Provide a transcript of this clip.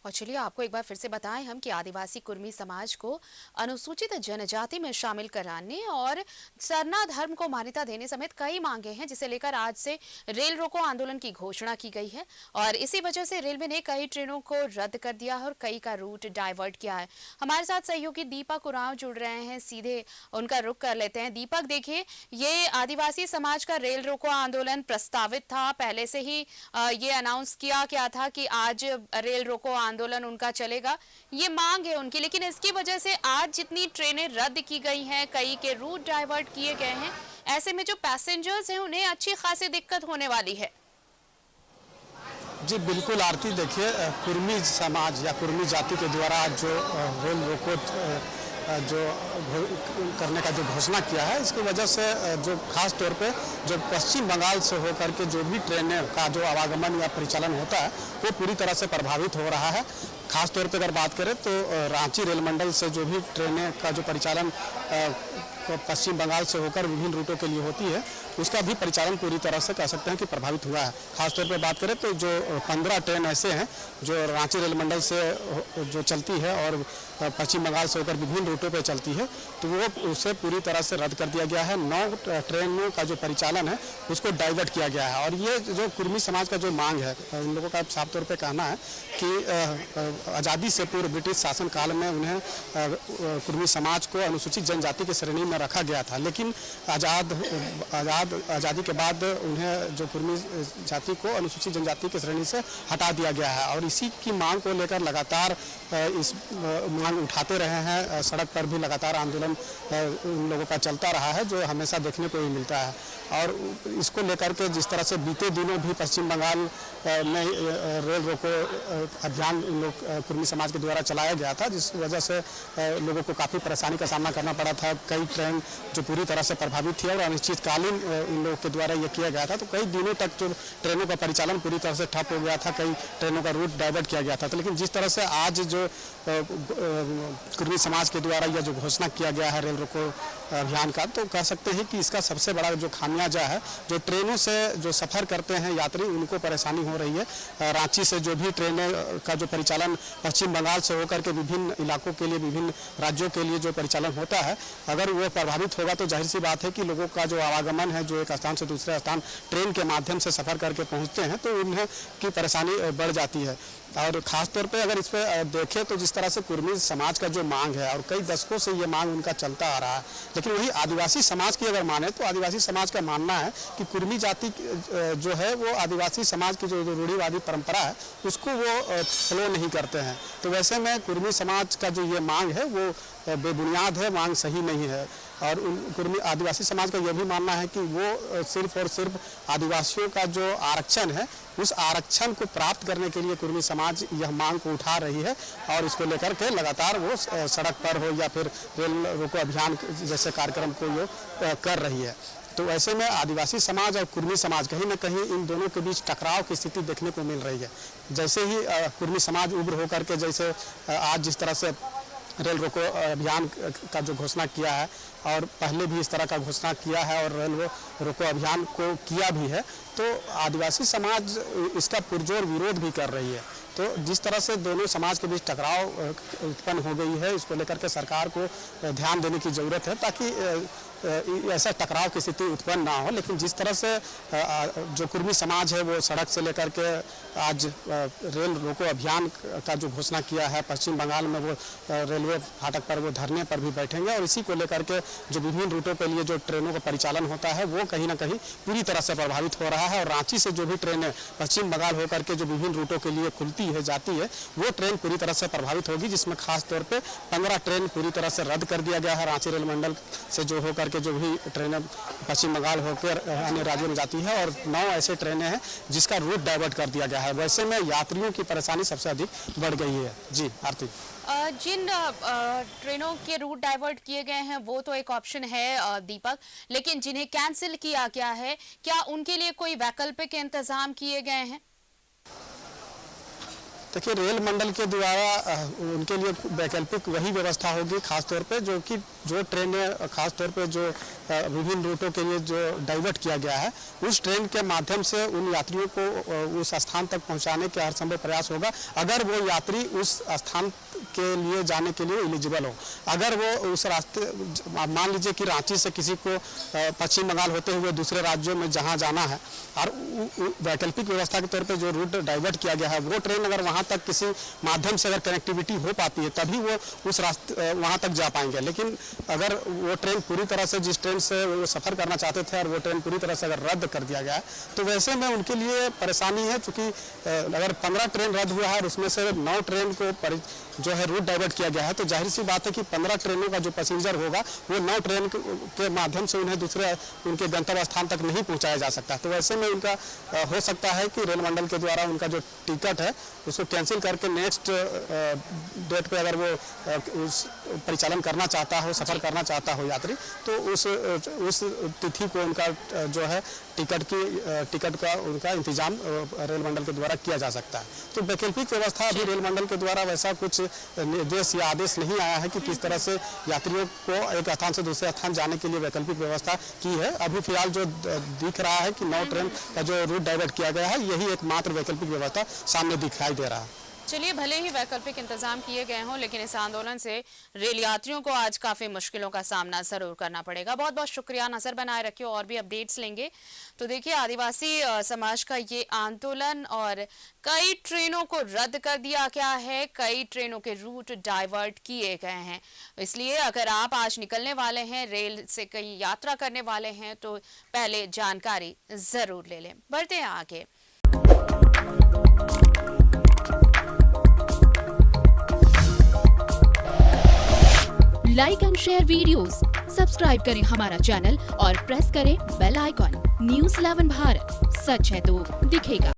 और चलिए आपको एक बार फिर से बताएं हम कि आदिवासी कुर्मी समाज को अनुसूचित जनजाति में शामिल कराने और सरना धर्म को मान्यता देने समेत कई मांगे हैं, जिसे लेकर आज से रेल रोको आंदोलन की घोषणा की गई है। और इसी वजह से रेलवे ने कई ट्रेनों को रद्द कर दिया है और कई का रूट डाइवर्ट किया है। हमारे साथ सहयोगी दीपक उरांव जुड़ रहे हैं, सीधे उनका रुख कर लेते हैं। दीपक, देखिए, ये आदिवासी समाज का रेल रोको आंदोलन प्रस्तावित था, पहले से ही ये अनाउंस किया गया था कि आज रेल रोको आंदोलन उनका चलेगा, ये मांग है उनकी। लेकिन इसकी वजह से आज जितनी ट्रेनें रद्द की गई हैं, कई के रूट डाइवर्ट किए गए हैं, ऐसे में जो पैसेंजर्स हैं उन्हें अच्छी खासी दिक्कत होने वाली है। जी बिल्कुल आरती, देखिए कुर्मी समाज या कुर्मी जाति के द्वारा जो रेल रोको जो करने का जो घोषणा किया है, इसकी वजह से जो खास तौर पे जो पश्चिम बंगाल से होकर के जो भी ट्रेनें का जो आवागमन या परिचालन होता है वो पूरी तरह से प्रभावित हो रहा है। खास तौर पे अगर बात करें तो रांची रेल मंडल से जो भी ट्रेनें का जो परिचालन पश्चिम बंगाल से होकर विभिन्न रूटों के लिए होती है, उसका भी परिचालन पूरी तरह से कह सकते हैं कि प्रभावित हुआ है। खासतौर पर बात करें तो जो 15 ट्रेन ऐसे हैं जो रांची रेल मंडल से जो चलती है और पश्चिम बंगाल से होकर विभिन्न रूटों पर चलती है, तो वो उसे पूरी तरह से रद्द कर दिया गया है। 9 ट्रेनों का जो परिचालन है उसको डाइवर्ट किया गया है। और ये जो कुर्मी समाज का जो मांग है, उन लोगों का साफ तौर पर कहना है कि आज़ादी से पूर्व ब्रिटिश शासन काल में उन्हें कुर्मी समाज को अनुसूचित जनजाति की श्रेणी में रखा गया था, लेकिन आज़ादी के बाद उन्हें जो कुर्मी जाति को अनुसूचित जनजाति की श्रेणी से हटा दिया गया है। और इसी की मांग को लेकर लगातार इस मांग उठाते रहे हैं। सड़क पर भी लगातार आंदोलन उन लोगों का चलता रहा है, जो हमेशा देखने को ही मिलता है। और इसको लेकर के जिस तरह से बीते दिनों भी पश्चिम बंगाल में रेल रोको अभियान लोग कुर्मी समाज के द्वारा चलाया गया था, जिस वजह से लोगों को काफ़ी परेशानी का सामना करना पड़ा था। कई ट्रेन जो पूरी तरह से प्रभावित थी और अनिश्चितकालीन इन लोगों के द्वारा ये किया गया था, तो कई दिनों तक जो ट्रेनों का परिचालन पूरी तरह से ठप हो गया था, कई ट्रेनों का रूट डाइवर्ट किया गया था। तो लेकिन जिस तरह से आज जो कुर्मी समाज के द्वारा यह जो घोषणा किया गया है रेल रोको अभियान का, तो कह सकते हैं कि इसका सबसे बड़ा जो खामियाजा है, जो ट्रेनों से जो सफ़र करते हैं यात्री, उनको परेशानी हो रही है। रांची से जो भी ट्रेनें का जो परिचालन पश्चिम बंगाल से होकर के विभिन्न इलाकों के लिए, विभिन्न राज्यों के लिए जो परिचालन होता है, अगर वो प्रभावित होगा तो जाहिर सी बात है कि लोगों का जो आवागमन है, जो एक स्थान से दूसरे स्थान ट्रेन के माध्यम से सफ़र करके पहुँचते हैं, तो उन्हें की परेशानी बढ़ जाती है। और ख़ास तौर पे अगर इस पर देखें तो जिस तरह से कुर्मी समाज का जो मांग है, और कई दशकों से ये मांग उनका चलता आ रहा है, लेकिन वही आदिवासी समाज की अगर माने तो आदिवासी समाज का मानना है कि कुर्मी जाति जो है वो आदिवासी समाज की जो रूढ़िवादी परंपरा है उसको वो फॉलो नहीं करते हैं। तो वैसे में कुर्मी समाज का जो ये मांग है वो बेबुनियाद है, मांग सही नहीं है। और कुर्मी आदिवासी समाज का यह भी मानना है कि वो सिर्फ और सिर्फ आदिवासियों का जो आरक्षण है, उस आरक्षण को प्राप्त करने के लिए कुर्मी समाज यह मांग को उठा रही है और इसको लेकर के लगातार वो सड़क पर हो या फिर रेल रोको अभियान जैसे कार्यक्रम को ये कर रही है। तो ऐसे में आदिवासी समाज और कुर्मी समाज कहीं ना कहीं इन दोनों के बीच टकराव की स्थिति देखने को मिल रही है। जैसे ही कुर्मी समाज उग्र होकर के, जैसे आज जिस तरह से रेल रोको अभियान का जो घोषणा किया है, और पहले भी इस तरह का घोषणा किया है और रेल रोको अभियान को किया भी है, तो आदिवासी समाज इसका पुरजोर विरोध भी कर रही है। तो जिस तरह से दोनों समाज के बीच टकराव उत्पन्न हो गई है, इसको लेकर के सरकार को ध्यान देने की ज़रूरत है ताकि ऐसा टकराव की स्थिति उत्पन्न ना हो। लेकिन जिस तरह से जो कुर्मी समाज है वो सड़क से लेकर के आज रेल रोको अभियान का जो घोषणा किया है, पश्चिम बंगाल में वो रेलवे फाटक पर वो धरने पर भी बैठेंगे, और इसी को लेकर के जो विभिन्न रूटों के लिए जो ट्रेनों का परिचालन होता है वो कहीं ना कहीं पूरी तरह से प्रभावित हो रहा है। और रांची से जो भी ट्रेनें पश्चिम बंगाल होकर के जो विभिन्न रूटों के लिए खुलती है, जाती है, वो ट्रेन पूरी तरह से प्रभावित होगी, जिसमें खास तौर पे 15 ट्रेन पूरी तरह से रद्द कर दिया गया है। रांची रेल मंडल से जो होकर के जो भी ट्रेनें पश्चिम बंगाल होकर अन्य राज्यों में जाती है, और 9 ऐसे ट्रेनें हैं जिसका रूट डाइवर्ट कर दिया गया है। वैसे में यात्रियों की परेशानी सबसे अधिक बढ़ गई है। जी आरती, जिन ट्रेनों के रूट डाइवर्ट किए गए हैं वो तो एक ऑप्शन है दीपक, लेकिन जिन्हें कैंसिल किया गया है, क्या उनके लिए कोई वैकल्पिक इंतजाम किए गए हैं? देखिए, रेल मंडल के द्वारा उनके लिए वैकल्पिक वही व्यवस्था होगी, खासतौर पे जो ट्रेनें खासतौर पे जो विभिन्न रूटों के लिए जो डाइवर्ट किया गया है, उस ट्रेन के माध्यम से उन यात्रियों को उस स्थान तक पहुंचाने का हर संभव प्रयास होगा, अगर वो यात्री उस स्थान के लिए जाने के लिए एलिजिबल हो। अगर वो उस रास्ते, मान लीजिए कि रांची से किसी को पश्चिम बंगाल होते हुए दूसरे राज्यों में जहाँ जाना है और वैकल्पिक व्यवस्था के तौर पर जो रूट डाइवर्ट किया गया है, वो ट्रेन अगर वहाँ तक किसी माध्यम से अगर कनेक्टिविटी हो पाती है तभी वो उस रास्ते वहाँ तक जा पाएंगे। लेकिन अगर वो ट्रेन पूरी तरह से, जिस ट्रेन से वो सफ़र करना चाहते थे और वो ट्रेन पूरी तरह से अगर रद्द कर दिया गया है, तो वैसे में उनके लिए परेशानी है, चूँकि अगर 15 ट्रेन रद्द हुआ है और उसमें से 9 ट्रेन को जो है रूट डाइवर्ट किया गया है, तो जाहिर सी बात है कि 15 ट्रेनों का जो पैसेंजर होगा वो 9 ट्रेन के माध्यम से उन्हें दूसरे उनके गंतव्य स्थान तक नहीं पहुँचाया जा सकता। तो वैसे में उनका हो सकता है कि रेल मंडल के द्वारा उनका जो टिकट है उसको कैंसिल करके नेक्स्ट डेट पे अगर वो उस परिचालन करना चाहता हो, सफ़र करना चाहता हो यात्री, तो उस तिथि को उनका जो है टिकट का उनका इंतजाम रेल मंडल के द्वारा किया जा सकता है। तो वैकल्पिक व्यवस्था अभी रेल मंडल के द्वारा वैसा कुछ निर्देश या आदेश नहीं आया है कि किस तरह से यात्रियों को एक स्थान से दूसरे स्थान जाने के लिए वैकल्पिक व्यवस्था की है। अभी फिलहाल जो दिख रहा है कि 9 ट्रेन का जो रूट डाइवर्ट किया गया है, यही एकमात्र वैकल्पिक व्यवस्था सामने दिखाई दे रहा है। चलिए, भले ही वैकल्पिक इंतजाम किए गए हों, लेकिन इस आंदोलन से रेल यात्रियों को आज काफी मुश्किलों का सामना जरूर करना पड़ेगा। बहुत बहुत शुक्रिया, नजर बनाए रखिए, और भी अपडेट्स लेंगे। तो देखिए, आदिवासी समाज का ये आंदोलन, और कई ट्रेनों को रद्द कर दिया गया है, कई ट्रेनों के रूट डाइवर्ट किए गए हैं। इसलिए अगर आप आज निकलने वाले हैं, रेल से कहीं यात्रा करने वाले हैं, तो पहले जानकारी जरूर ले लें। बढ़ते हैं आगे। Like and share videos, subscribe करें हमारा चैनल और प्रेस करें बेल आइकॉन। न्यूज़ 11 भारत, सच है तो दिखेगा।